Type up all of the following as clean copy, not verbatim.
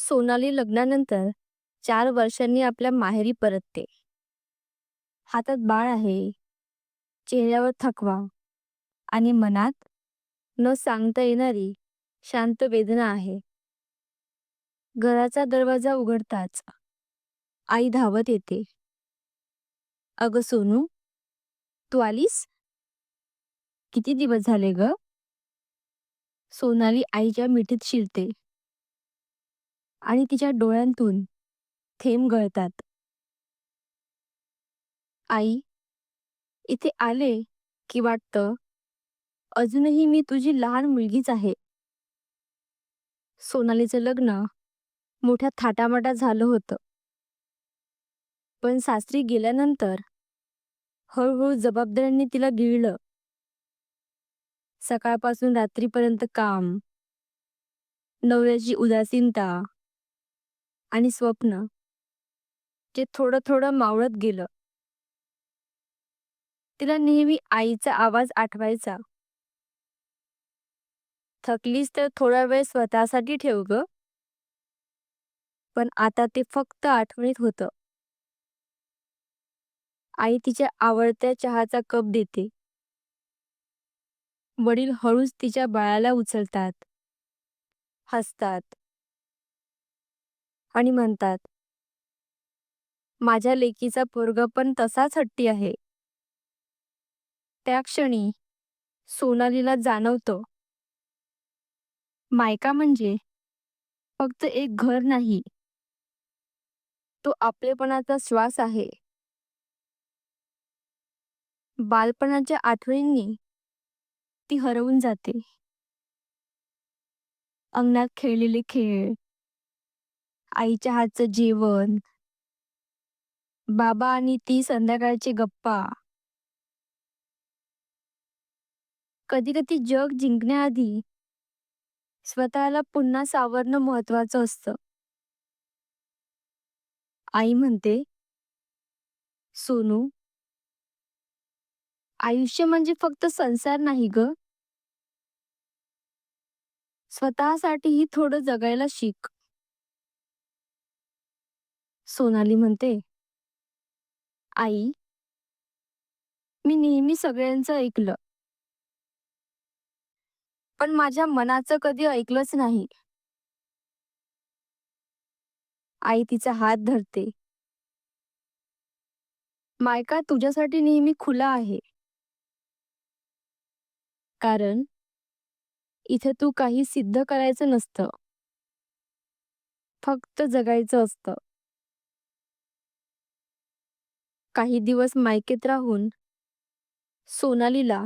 सोनाली लग्नानंतर 4 वर्षांनी आपल्या माहेरी परतते. हातात बाळ आहे, चेहऱ्यावर थकवा आणि मनात न सांगता येणारी शांत वेदना आहे. घराचा दरवाजा उघडताच आई धावत येते. "अगं सोनू, तू आलीस? किती दिवस झाले ग?" सोनाली आईच्या मिठीत शिरते आणि तिच्या डोळ्यांतून थेंब गळतात. "आई, इथे आले की वाटतं अजूनही मी तुझी लहान मुलगीच आहे." सोनालीचं लग्न मोठ्या थाटामाटात झालं होतं. पण सासरी गेल्यानंतर हळूहळू जबाबदाऱ्यांनी तिला गिळलं. सकाळपासून रात्रीपर्यंत काम, नवऱ्याची उदासीनता आणि स्वप्न जे थोडं थोडं मावळत गेलं. तिला नेहमी आईचा आवाज आठवायचा. "थकलीस तर थोडा वेळ स्वतःसाठी ठेव ग." पण आता ते फक्त आठवणीत होतं. आई तिच्या आवडत्या चहाचा कप देते. वडील हळूच तिच्या बाळाला उचलतात, हसतात आणि म्हणतात, "माझ्या लेकीचा पोरगा पण तसाच हट्टी आहे." त्या क्षणी सोनालीला जाणवतं, मायका म्हणजे फक्त एक घर नाही, तो आपलेपणाचा श्वास आहे. बालपणाच्या आठवणींनी ती हरवून जाते. अंगणात खेळलेले खेळ, आईच्या हातचं जेवण, बाबा आणि ती संध्याकाळची गप्पा. कधी कधी जग जिंकण्याआधी स्वतःला पुन्हा सावरणं महत्वाचं असतं. आई म्हणते, "सोनू, आयुष्य म्हणजे फक्त संसार नाही ग. स्वतःसाठीही थोडं जगायला शिक." सोनाली म्हणते, "आई, मी नेहमी सगळ्यांचं ऐकलं, पण माझ्या मनाचं कधी ऐकलंच नाही." आई तिचा हात धरते. "मायका तुझ्यासाठी नेहमी खुला आहे. कारण इथे तू काही सिद्ध करायचं नसतं, फक्त जगायचं असतं." काही दिवस मायकेत राहून सोनालीला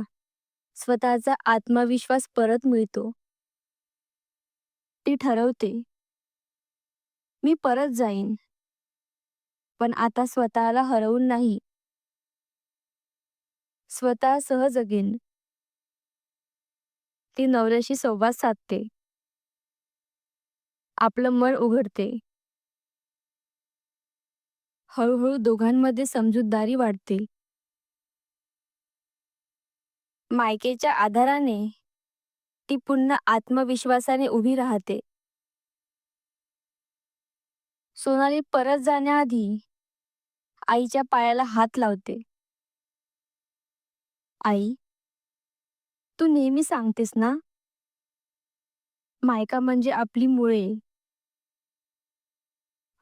स्वतःचा आत्मविश्वास परत मिळतो. ती ठरवते, "मी परत जाईन, पण आता स्वतःला हरवून नाही, स्वतःसह जगेन." ती नवऱ्याशी संवाद साधते, आपलं मन उघडते. हळूहळू दोघांमध्ये समजूतदारी वाढते. मायकेच्या आधाराने ती पुन्हा आत्मविश्वासाने उभी राहते. सोनाली परत जाण्याआधी आईच्या पायाला हात लावते. "आई, तू नेहमी सांगतेस ना, मायका म्हणजे आपली मुळे."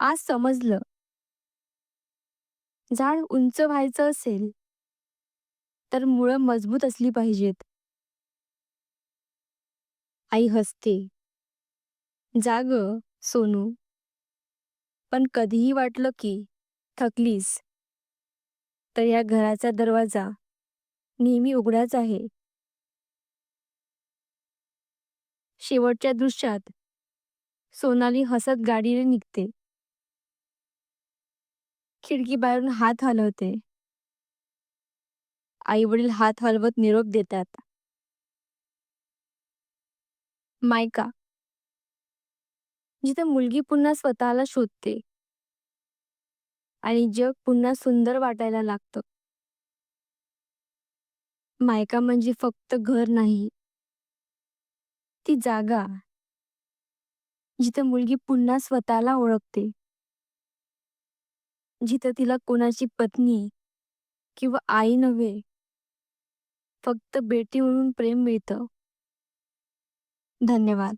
आज समजलं, झाड उंच व्हायचं असेल तर मुळं मजबूत असली पाहिजेत. आई हसते. "जा गं सोनू, पण कधीही वाटलं की थकलीस, तर या घराचा दरवाजा नेहमी उघडाच आहे." शेवटच्या दृश्यात सोनाली हसत गाडीने निघते. खिडकीबाहेरून हात हलवते. आई वडील हात हलवत निरोप देतात. मायका, जिथे मुलगी पुन्हा स्वतःला शोधते आणि जग पुन्हा सुंदर वाटायला लागतं. मायका म्हणजे फक्त घर नाही, ती जागा जिथं मुलगी पुन्हा स्वतःला ओळखते, जिथं तिला कोणाची पत्नी किंवा आई नव्हे, फक्त बेटी म्हणून प्रेम मिळतं. धन्यवाद.